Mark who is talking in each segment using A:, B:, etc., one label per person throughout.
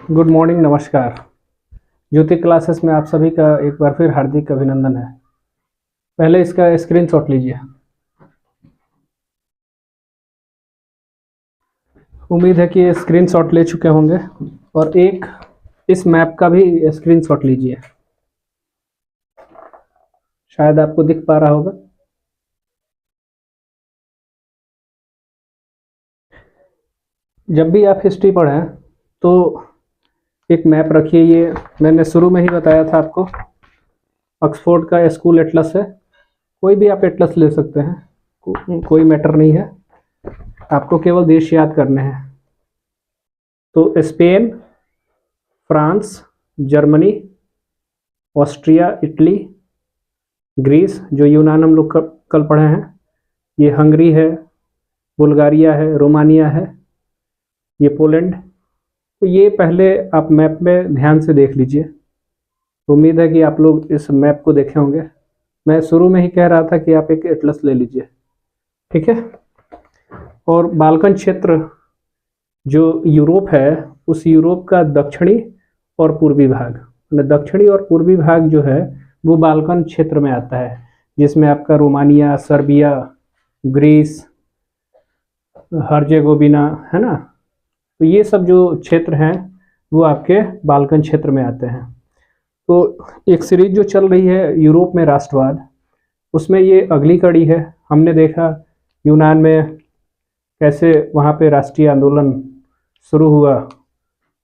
A: Good morning, नमस्कार। ज्योति classes में आप सभी का एक बार फिर हार्दिक अभिनंदन है। पहले इसका स्क्रीनशॉट लीजिए। उम्मीद है कि ये स्क्रीनशॉट ले चुके होंगे और एक इस मैप का भी स्क्रीनशॉट लीजिए। शायद आपको दिख पा रहा होगा। जब भी आप हिस्ट्री पढ़ें तो एक मैप रखिए। ये मैंने शुरू में ही बताया था आपको, ऑक्सफोर्ड का स्कूल एटलस है। कोई भी आप एटलस ले सकते हैं, कोई मैटर नहीं है, आपको केवल देश याद करने हैं। तो Spain, France, Germany, Austria, Italy, Greece, जो यूनान हम लोग कल पढ़े हैं, ये हंगरी है, बुल्गारिया है, रोमानिया है, ये पोलैंड। तो ये पहले आप मैप में ध्यान से देख लीजिए। उम्मीद है कि आप लोग इस मैप को देखे होंगे। मैं शुरू में ही कह रहा था कि आप एक एटलस ले लीजिए, ठीक है। और बाल्कन क्षेत्र जो यूरोप है, उस यूरोप का दक्षिणी और पूर्वी भाग, दक्षिणी और पूर्वी भाग जो है वो बाल्कन क्षेत्र में आता है, जिसमें आपका रोमानिया, सर्बिया, ग्रीस, हर्जेगोविना है ना। तो ये सब जो क्षेत्र हैं वो आपके बाल्कन क्षेत्र में आते हैं। तो एक सीरीज जो चल रही है यूरोप में राष्ट्रवाद, उसमें ये अगली कड़ी है। हमने देखा यूनान में कैसे वहाँ पे राष्ट्रीय आंदोलन शुरू हुआ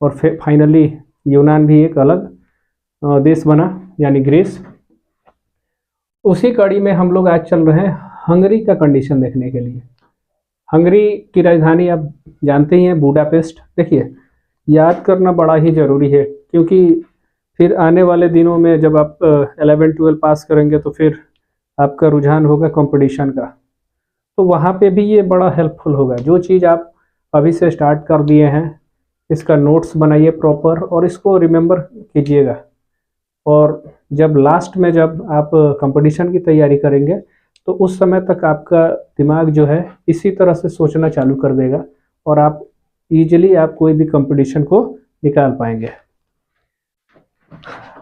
A: और फिर फाइनली यूनान भी एक अलग देश बना, यानी ग्रीस। उसी कड़ी में हम लोग आज चल रहे हैं हंगरी का कंडीशन देखने के लिए। हंगरी की राजधानी आप जानते ही हैं, बुडापेस्ट। देखिए, याद करना बड़ा ही ज़रूरी है, क्योंकि फिर आने वाले दिनों में जब आप 11-12 पास करेंगे तो फिर आपका रुझान होगा कंपटीशन का, तो वहाँ पे भी ये बड़ा हेल्पफुल होगा। जो चीज़ आप अभी से स्टार्ट कर दिए हैं, इसका नोट्स बनाइए प्रॉपर और इसको रिमेंबर कीजिएगा। और जब लास्ट में जब आप कंपटीशन की तैयारी करेंगे तो उस समय तक आपका दिमाग जो है इसी तरह से सोचना चालू कर देगा और आप इजीली आप कोई भी कंपटीशन को निकाल पाएंगे।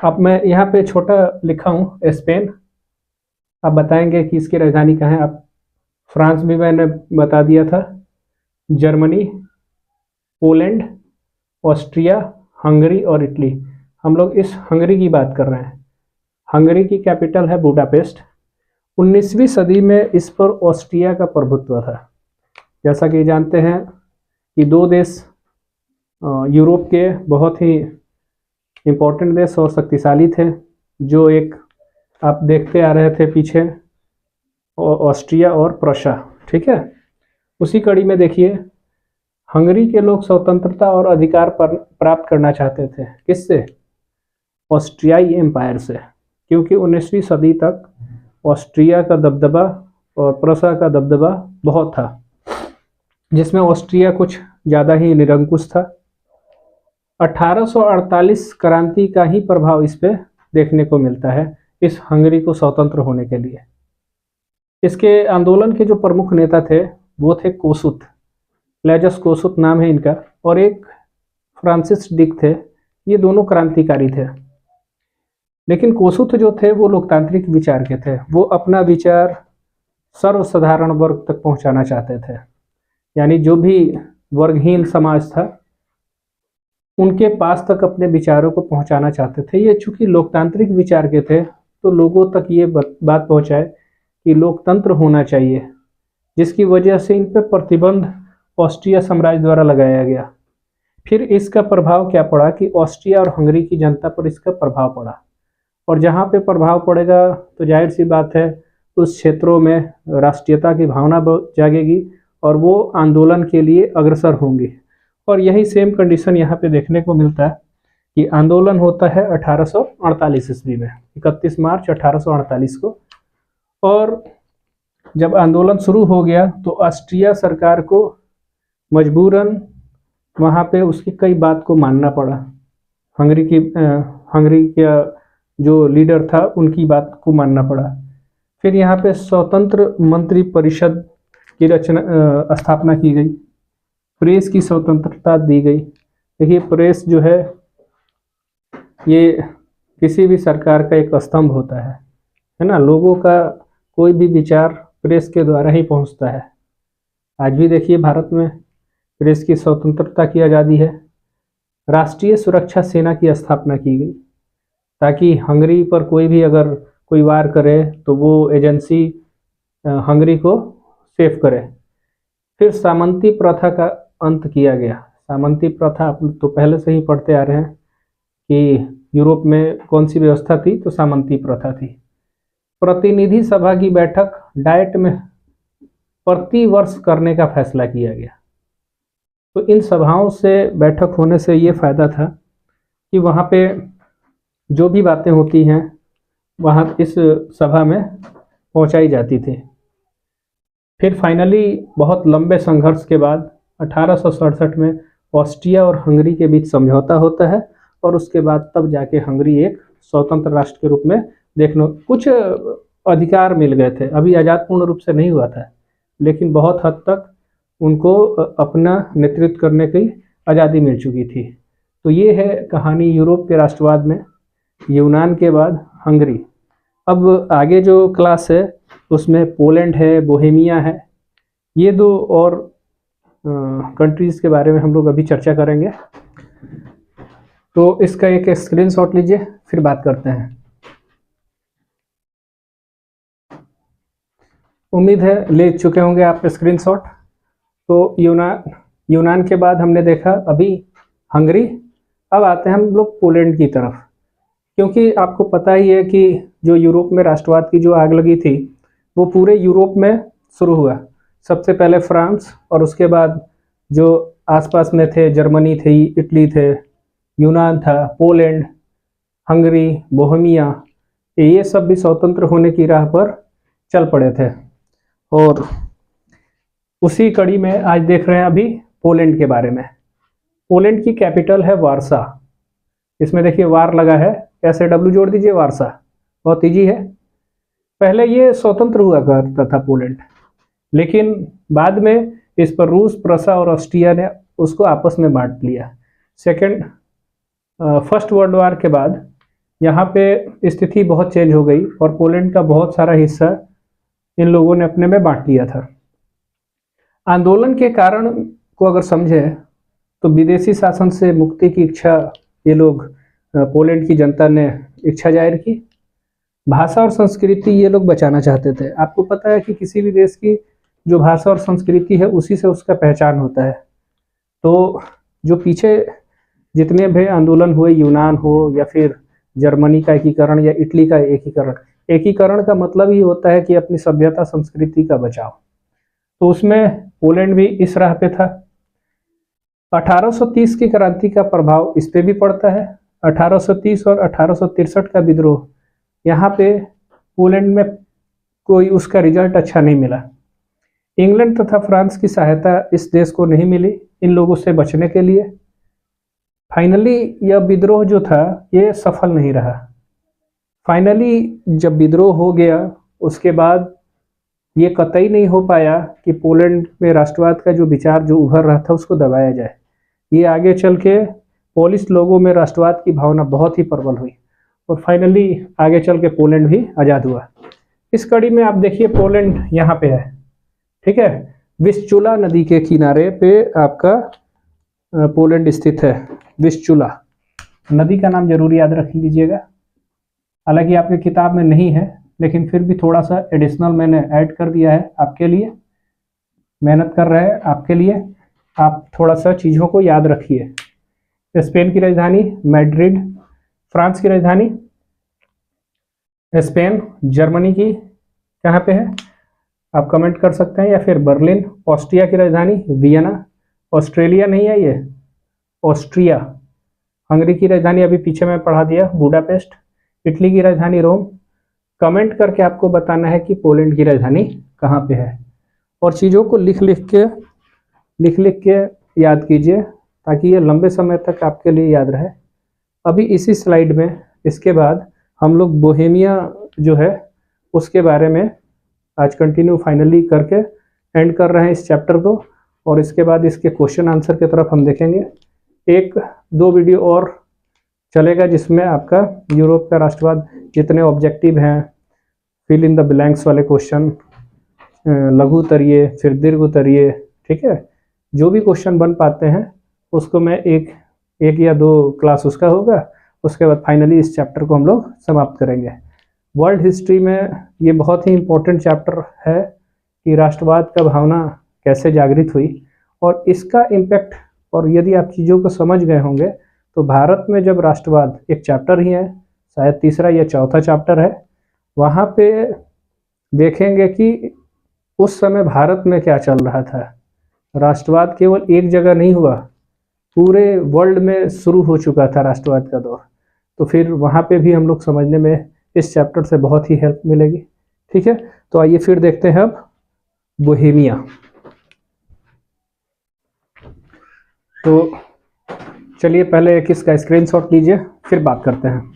A: अब मैं यहाँ पे छोटा लिखा हूँ स्पेन, आप बताएंगे कि इसकी राजधानी कहाँ है। आप फ्रांस भी मैंने बता दिया था, जर्मनी, पोलैंड, ऑस्ट्रिया, हंगरी और इटली। हम लोग इस हंगरी की बात कर रहे हैं। हंगरी की कैपिटल है बुडापेस्ट। 19वीं सदी में इस पर ऑस्ट्रिया का प्रभुत्व था। जैसा कि जानते हैं कि दो देश यूरोप के बहुत ही इम्पोर्टेंट देश और शक्तिशाली थे, जो एक आप देखते आ रहे थे पीछे, ऑस्ट्रिया और प्रशा, ठीक है। उसी कड़ी में देखिए, हंगरी के लोग स्वतंत्रता और अधिकार प्राप्त करना चाहते थे। किससे? ऑस्ट्रियाई एम्पायर से, क्योंकि 19वीं सदी तक ऑस्ट्रिया का दबदबा और प्रशा का दबदबा बहुत था, जिसमें ऑस्ट्रिया कुछ ज़्यादा ही निरंकुश था। 1848 क्रांति का ही प्रभाव इस पे देखने को मिलता है, इस हंगरी को स्वतंत्र होने के लिए। इसके आंदोलन के जो प्रमुख नेता थे वो थे कोसुत, लेजस कोसुत नाम है इनका, और एक फ्रांसिस डिक थे। ये दोनों क्रांतिकारी थे। लेकिन कोसुत जो थे वो लोकतांत्रिक विचार के थे। वो अपना विचार सर्वसाधारण वर्ग तक पहुंचाना चाहते थे, यानी जो भी वर्गहीन समाज था उनके पास तक अपने विचारों को पहुंचाना चाहते थे। ये चूंकि लोकतांत्रिक विचार के थे तो लोगों तक ये बात पहुंचाए कि लोकतंत्र होना चाहिए, जिसकी वजह से इन पर प्रतिबंध ऑस्ट्रिया साम्राज्य द्वारा लगाया गया। फिर इसका प्रभाव क्या पड़ा कि ऑस्ट्रिया और हंगरी की जनता पर इसका प्रभाव पड़ा, और जहाँ पे प्रभाव पड़ेगा तो जाहिर सी बात है उस क्षेत्रों में राष्ट्रीयता की भावना जागेगी और वो आंदोलन के लिए अग्रसर होंगे। और यही सेम कंडीशन यहाँ पे देखने को मिलता है कि आंदोलन होता है 1848 ईस्वी में, 31 मार्च 1848 को। और जब आंदोलन शुरू हो गया तो ऑस्ट्रिया सरकार को मजबूरन वहाँ पे उसकी कई बात को मानना पड़ा। हंगरी का जो लीडर था उनकी बात को मानना पड़ा। फिर यहाँ पे स्वतंत्र मंत्री परिषद की स्थापना की गई, प्रेस की स्वतंत्रता दी गई, देखिए प्रेस जो है ये किसी भी सरकार का एक स्तंभ होता है ना। लोगों का कोई भी विचार प्रेस के द्वारा ही पहुंचता है। आज भी देखिए भारत में प्रेस की स्वतंत्रता की आज़ादी है। राष्ट्रीय सुरक्षा सेना की स्थापना की गई ताकि हंगरी पर कोई भी अगर कोई वार करे तो वो एजेंसी हंगरी को सेफ करे। फिर सामंती प्रथा का अंत किया गया। सामंती प्रथा आप तो पहले से ही पढ़ते आ रहे हैं कि यूरोप में कौन सी व्यवस्था थी, तो सामंती प्रथा थी। प्रतिनिधि सभा की बैठक डाइट में प्रति वर्ष करने का फैसला किया गया। तो इन सभाओं से बैठक होने से ये फायदा था कि वहाँ पे जो भी बातें होती हैं वहाँ इस सभा में पहुँचाई जाती थी। फिर फाइनली बहुत लंबे संघर्ष के बाद 1867 में ऑस्ट्रिया और हंगरी के बीच समझौता होता है और उसके बाद तब जाके हंगरी एक स्वतंत्र राष्ट्र के रूप में देखने कुछ अधिकार मिल गए थे। अभी आज़ाद पूर्ण रूप से नहीं हुआ था, लेकिन बहुत हद तक उनको अपना नेतृत्व करने की आज़ादी मिल चुकी थी। तो ये है कहानी यूरोप के राष्ट्रवाद में, यूनान के बाद हंगरी। अब आगे जो क्लास है उसमें पोलैंड है, बोहेमिया है, ये दो और कंट्रीज़ के बारे में हम लोग अभी चर्चा करेंगे। तो इसका एक स्क्रीनशॉट लीजिए, फिर बात करते हैं। उम्मीद है ले चुके होंगे आप स्क्रीनशॉट। तो यूनान के बाद हमने देखा अभी हंगरी। अब आते हैं हम लोग पोलैंड की तरफ, क्योंकि आपको पता ही है कि जो यूरोप में राष्ट्रवाद की जो आग लगी थी वो पूरे यूरोप में शुरू हुआ। सबसे पहले फ्रांस और उसके बाद जो आसपास में थे, जर्मनी थी, इटली थे, यूनान था, पोलैंड, हंगरी, बोहेमिया, ये सब भी स्वतंत्र होने की राह पर चल पड़े थे। और उसी कड़ी में आज देख रहे हैं अभी पोलैंड के बारे में। पोलैंड की कैपिटल है वारसा। इसमें देखिए वार लगा है, SAW जोड़ दीजिए, वारसा। बहुत ईजी है। पहले ये स्वतंत्र हुआ करता था पोलैंड, लेकिन बाद में इस पर रूस, प्रसा और ऑस्ट्रिया ने उसको आपस में बांट लिया। फर्स्ट वर्ल्ड वार के बाद यहाँ पे स्थिति बहुत चेंज हो गई और पोलैंड का बहुत सारा हिस्सा इन लोगों ने अपने में बांट लिया था। आंदोलन के कारण को अगर समझे तो विदेशी शासन से मुक्ति की इच्छा ये लोग पोलैंड की जनता ने इच्छा जाहिर की। भाषा और संस्कृति ये लोग बचाना चाहते थे। आपको पता है कि किसी भी देश की जो भाषा और संस्कृति है उसी से उसका पहचान होता है। तो जो पीछे जितने भी आंदोलन हुए, यूनान हो या फिर जर्मनी का एकीकरण या इटली का एकीकरण का मतलब ही होता है कि अपनी सभ्यता संस्कृति का बचाव। तो उसमें पोलैंड भी इस राह पे था। 1830 की क्रांति का प्रभाव इस पे भी पड़ता है। 1830 और 1863 का विद्रोह, यहाँ पे पोलैंड में कोई उसका रिजल्ट अच्छा नहीं मिला। इंग्लैंड तथा फ्रांस की सहायता इस देश को नहीं मिली इन लोगों से बचने के लिए। फाइनली यह विद्रोह जो था ये सफल नहीं रहा। फाइनली जब विद्रोह हो गया उसके बाद ये कतई नहीं हो पाया कि पोलैंड में राष्ट्रवाद का जो विचार जो उभर रहा था उसको दबाया जाए। ये आगे चल के पोलिश लोगों में राष्ट्रवाद की भावना बहुत ही प्रबल हुई और फाइनली आगे चल के पोलैंड भी आज़ाद हुआ। इस कड़ी में आप देखिए पोलैंड यहाँ पे है, ठीक है। विस्चुला नदी के किनारे पे आपका पोलैंड स्थित है। विस्चुला नदी का नाम जरूर याद रख लीजिएगा। हालांकि आपके किताब में नहीं है, लेकिन फिर भी थोड़ा सा एडिशनल मैंने ऐड कर दिया है आपके लिए। मेहनत कर रहे हैं आपके लिए, आप थोड़ा सा चीज़ों को याद रखिए। स्पेन की राजधानी मैड्रिड, फ्रांस की राजधानी स्पेन, जर्मनी की कहाँ पे है आप कमेंट कर सकते हैं, या फिर बर्लिन। ऑस्ट्रिया की राजधानी वियना, ऑस्ट्रेलिया नहीं है ये, ऑस्ट्रिया। हंगरी की राजधानी अभी पीछे मैं पढ़ा दिया, बुडापेस्ट। इटली की राजधानी रोम। कमेंट करके आपको बताना है कि पोलैंड की राजधानी कहाँ पे है, और चीज़ों को लिख लिख के याद कीजिए ताकि ये लंबे समय तक आपके लिए याद रहे। अभी इसी स्लाइड में इसके बाद हम लोग बोहेमिया जो है उसके बारे में आज कंटिन्यू फाइनली करके एंड कर रहे हैं इस चैप्टर को, और इसके बाद इसके क्वेश्चन आंसर की तरफ हम देखेंगे। एक 2 वीडियो और चलेगा जिसमें आपका यूरोप का राष्ट्रवाद जितने ऑब्जेक्टिव हैं, फिल इन द ब्लैंक्स वाले क्वेश्चन, लघु उतरिए फिर दीर्घ उतरिए, ठीक है, जो भी क्वेश्चन बन पाते हैं उसको मैं एक या 2 क्लास उसका होगा, उसके बाद फाइनली इस चैप्टर को हम लोग समाप्त करेंगे। वर्ल्ड हिस्ट्री में ये बहुत ही इम्पोर्टेंट चैप्टर है कि राष्ट्रवाद का भावना कैसे जागृत हुई और इसका इम्पैक्ट, और यदि आप चीज़ों को समझ गए होंगे तो भारत में जब राष्ट्रवाद एक चैप्टर ही है, शायद तीसरा या चौथा चैप्टर है, वहाँ पे देखेंगे कि उस समय भारत में क्या चल रहा था। राष्ट्रवाद केवल एक जगह नहीं हुआ, पूरे वर्ल्ड में शुरू हो चुका था राष्ट्रवाद का दौर। तो फिर वहाँ पे भी हम लोग समझने में इस चैप्टर से बहुत ही हेल्प मिलेगी। ठीक है, तो आइए फिर देखते हैं अब बोहेमिया। तो चलिए पहले एक इसका स्क्रीनशॉट लीजिए, फिर बात करते हैं।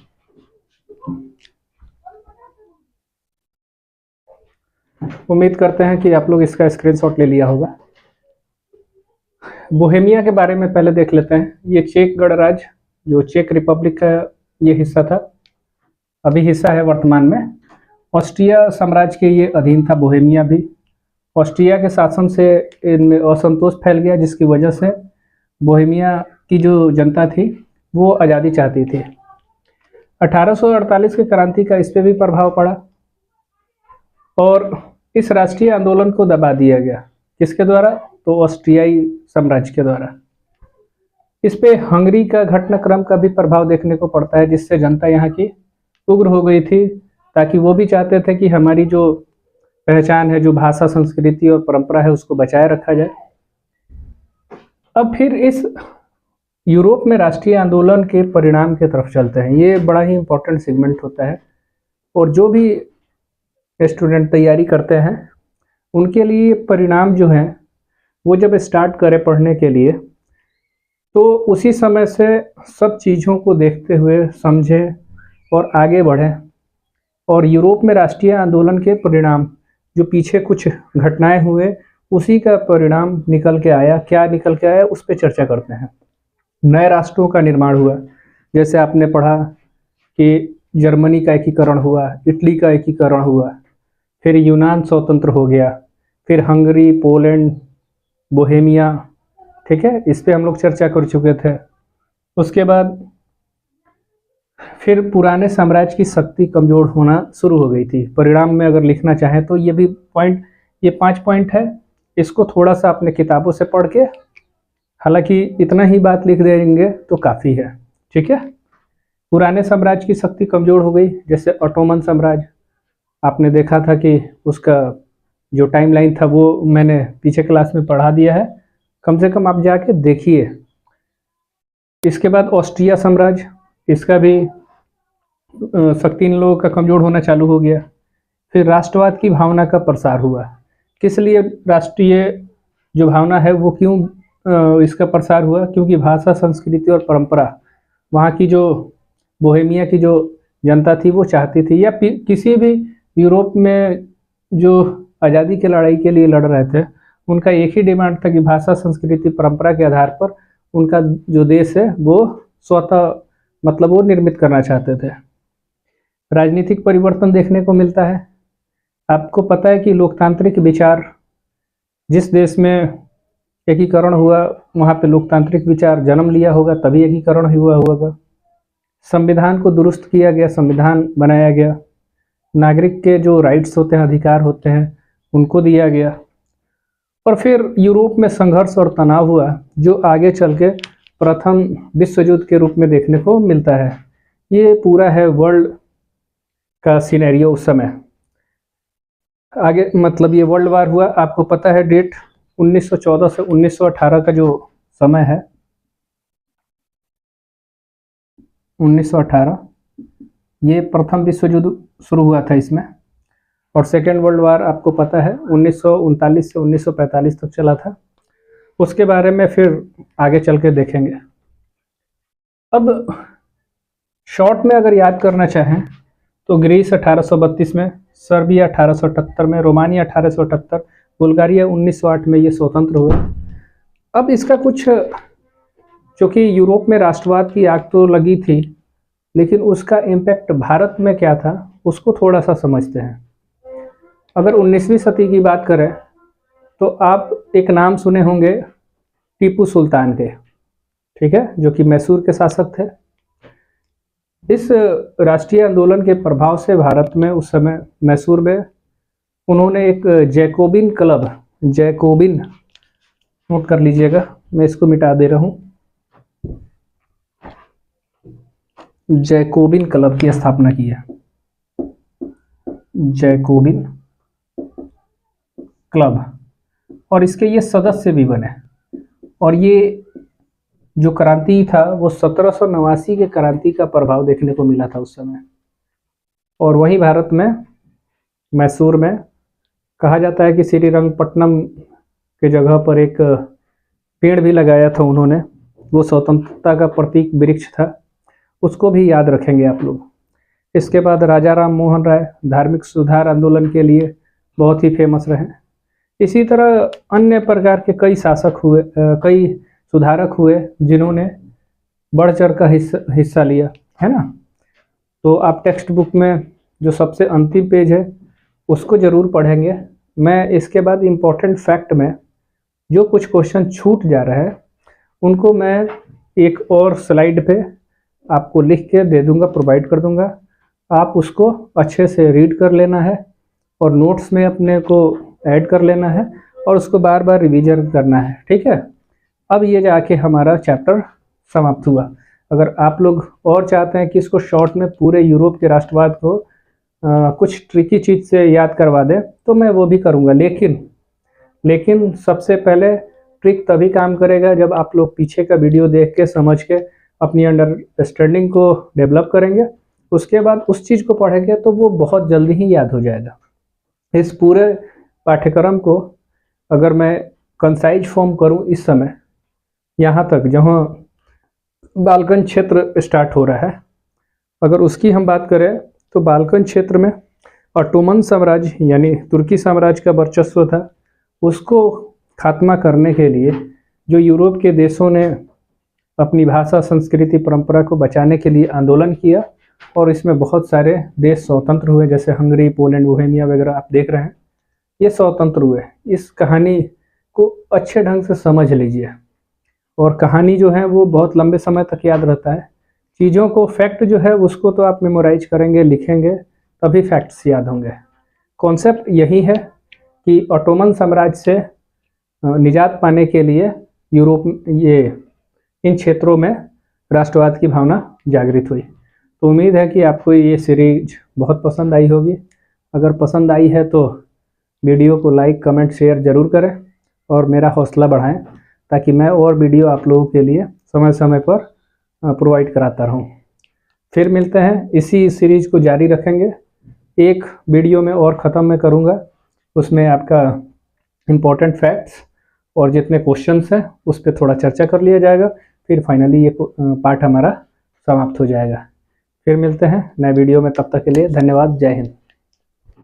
A: उम्मीद करते हैं कि आप लोग इसका स्क्रीनशॉट ले लिया होगा। बोहेमिया के बारे में पहले देख लेते हैं। ये चेक गणराज्य, जो चेक रिपब्लिक का ये हिस्सा था, अभी हिस्सा है वर्तमान में, ऑस्ट्रिया साम्राज्य के ये अधीन था बोहेमिया भी। ऑस्ट्रिया के शासन से इनमें असंतोष फैल गया, जिसकी वजह से बोहेमिया की जो जनता थी वो आज़ादी चाहती थी। 1848 की क्रांति का इस पर भी प्रभाव पड़ा और इस राष्ट्रीय आंदोलन को दबा दिया गया। किसके द्वारा? तो ऑस्ट्रियाई साम्राज्य के द्वारा। इस पे हंगरी का घटनाक्रम का भी प्रभाव देखने को पड़ता है, जिससे जनता यहाँ की उग्र हो गई थी, ताकि वो भी चाहते थे कि हमारी जो पहचान है, जो भाषा, संस्कृति और परंपरा है, उसको बचाए रखा जाए। अब फिर इस यूरोप में राष्ट्रीय आंदोलन के परिणाम की तरफ चलते हैं। ये बड़ा ही इम्पोर्टेंट सेगमेंट होता है और जो भी स्टूडेंट तैयारी करते हैं उनके लिए परिणाम जो हैं वो जब स्टार्ट करें पढ़ने के लिए, तो उसी समय से सब चीज़ों को देखते हुए समझें और आगे बढ़ें। और यूरोप में राष्ट्रीय आंदोलन के परिणाम, जो पीछे कुछ घटनाएं हुए, उसी का परिणाम निकल के आया, क्या निकल के आया उस पर चर्चा करते हैं। नए राष्ट्रों का निर्माण हुआ, जैसे आपने पढ़ा कि जर्मनी का एकीकरण हुआ, इटली का एकीकरण हुआ, फिर यूनान स्वतंत्र हो गया, फिर हंगरी, पोलैंड, बोहेमिया, ठीक है, इस पे हम लोग चर्चा कर चुके थे। उसके बाद फिर पुराने साम्राज्य की शक्ति कमजोर होना शुरू हो गई थी। परिणाम में अगर लिखना चाहें तो ये भी पॉइंट, ये 5 पॉइंट है, इसको थोड़ा सा अपने किताबों से पढ़ के, हालांकि इतना ही बात लिख देंगे तो काफ़ी है। ठीक है, पुराने साम्राज्य की शक्ति कमजोर हो गई, जैसे ऑटोमन साम्राज्य, आपने देखा था कि उसका जो टाइमलाइन था वो मैंने पीछे क्लास में पढ़ा दिया है, कम से कम आप जाके देखिए। इसके बाद ऑस्ट्रिया साम्राज्य, इसका भी शक्ति इन लोगों का कमजोर होना चालू हो गया। फिर राष्ट्रवाद की भावना का प्रसार हुआ। किस लिए राष्ट्रीय जो भावना है वो क्यों इसका प्रसार हुआ? क्योंकि भाषा, संस्कृति और परंपरा वहाँ की जो बोहेमिया की जो जनता थी वो चाहती थी, या किसी भी यूरोप में जो आज़ादी की लड़ाई के लिए लड़ रहे थे, उनका एक ही डिमांड था कि भाषा, संस्कृति, परंपरा के आधार पर उनका जो देश है वो स्वतः, मतलब वो निर्मित करना चाहते थे। राजनीतिक परिवर्तन देखने को मिलता है। आपको पता है कि लोकतांत्रिक विचार, जिस देश में एकीकरण हुआ वहाँ पे लोकतांत्रिक विचार जन्म लिया होगा, तभी एकीकरण हुआ होगा। संविधान को दुरुस्त किया गया, संविधान बनाया गया। नागरिक के जो राइट्स होते हैं, अधिकार होते हैं, उनको दिया गया। और फिर यूरोप में संघर्ष और तनाव हुआ, जो आगे चल के प्रथम विश्व युद्ध के रूप में देखने को मिलता है। ये पूरा है वर्ल्ड का सिनेरियो उस समय। आगे मतलब ये वर्ल्ड वार हुआ, आपको पता है डेट 1914 से 1918 का जो समय है, 1918, ये प्रथम विश्व युद्ध शुरू हुआ था इसमें। और सेकेंड वर्ल्ड वार आपको पता है 1939 से 1945 तक चला था। उसके बारे में फिर आगे चल के देखेंगे। अब शॉर्ट में अगर याद करना चाहें तो ग्रीस 1832 में, सर्बिया 1878 में, रोमानिया 1878, बुल्गारिया 1908 में ये स्वतंत्र हुए। अब इसका कुछ क्योंकि यूरोप में राष्ट्रवाद की आग तो लगी थी, लेकिन उसका इम्पैक्ट भारत में क्या था उसको थोड़ा सा समझते हैं। अगर 19वीं सदी की बात करें तो आप एक नाम सुने होंगे टीपू सुल्तान के, ठीक है, जो कि मैसूर के शासक थे। इस राष्ट्रीय आंदोलन के प्रभाव से भारत में उस समय मैसूर में उन्होंने एक जैकोबिन क्लब, जैकोबिन नोट कर लीजिएगा, मैं इसको मिटा दे रहा हूँ, जैकोबिन क्लब की स्थापना की है। जैकोबिन क्लब, और इसके ये सदस्य भी बने। और ये जो क्रांति था वो 1789 के क्रांति का प्रभाव देखने को मिला था उस समय। और वही भारत में मैसूर में कहा जाता है कि श्रीरंगपट्टनम के जगह पर एक पेड़ भी लगाया था उन्होंने, वो स्वतंत्रता का प्रतीक वृक्ष था, उसको भी याद रखेंगे आप लोग। इसके बाद राजा राम मोहन राय धार्मिक सुधार आंदोलन के लिए बहुत ही फेमस रहे। इसी तरह अन्य प्रकार के कई शासक हुए, कई सुधारक हुए जिन्होंने बढ़ चढ़ का हिस्सा लिया, है ना। तो आप टेक्स्ट बुक में जो सबसे अंतिम पेज है उसको ज़रूर पढ़ेंगे। मैं इसके बाद इम्पोर्टेंट फैक्ट में जो कुछ क्वेश्चन छूट जा रहा है उनको मैं एक और स्लाइड पे आपको लिख के दे दूंगा, प्रोवाइड कर दूंगा। आप उसको अच्छे से रीड कर लेना है और नोट्स में अपने को ऐड कर लेना है और उसको बार बार रिवीजन करना है, ठीक है। अब ये जाके हमारा चैप्टर समाप्त हुआ। अगर आप लोग और चाहते हैं कि इसको शॉर्ट में पूरे यूरोप के राष्ट्रवाद को कुछ ट्रिकी चीज़ से याद करवा दें तो मैं वो भी करूँगा, लेकिन सबसे पहले ट्रिक तभी काम करेगा जब आप लोग पीछे का वीडियो देख के समझ के अपनी अंडरस्टैंडिंग को डेवलप करेंगे। उसके बाद उस चीज़ को पढ़ेंगे तो वो बहुत जल्दी ही याद हो जाएगा। इस पूरे पाठ्यक्रम को अगर मैं कंसाइज फॉर्म करूं इस समय यहाँ तक जहाँ बाल्कन क्षेत्र स्टार्ट हो रहा है, अगर उसकी हम बात करें तो बाल्कन क्षेत्र में ऑटोमन साम्राज्य यानी तुर्की साम्राज्य का वर्चस्व था। उसको खात्मा करने के लिए जो यूरोप के देशों ने अपनी भाषा, संस्कृति, परंपरा को बचाने के लिए आंदोलन किया और इसमें बहुत सारे देश स्वतंत्र हुए, जैसे हंगरी, पोलैंड, बोहेमिया वगैरह आप देख रहे हैं, ये स्वतंत्र हुए। इस कहानी को अच्छे ढंग से समझ लीजिए और कहानी जो है वो बहुत लंबे समय तक याद रहता है। चीज़ों को, फैक्ट जो है उसको तो आप मेमोराइज करेंगे, लिखेंगे, तभी फैक्ट्स याद होंगे। कॉन्सेप्ट यही है कि ऑटोमन साम्राज्य से निजात पाने के लिए यूरोप, ये इन क्षेत्रों में राष्ट्रवाद की भावना जागृत हुई। तो उम्मीद है कि आपको ये सीरीज बहुत पसंद आई होगी। अगर पसंद आई है तो वीडियो को लाइक, कमेंट, शेयर ज़रूर करें और मेरा हौसला बढ़ाएं ताकि मैं और वीडियो आप लोगों के लिए समय समय पर प्रोवाइड कराता रहूं। फिर मिलते हैं, इसी सीरीज को जारी रखेंगे। एक वीडियो में और ख़त्म मैं करूँगा, उसमें आपका इम्पोर्टेंट फैक्ट्स और जितने क्वेश्चंस हैं उस पर थोड़ा चर्चा कर लिया जाएगा। फिर फाइनली ये पार्ट हमारा समाप्त हो जाएगा। फिर मिलते हैं नए वीडियो में, तब तक के लिए धन्यवाद। जय हिंद।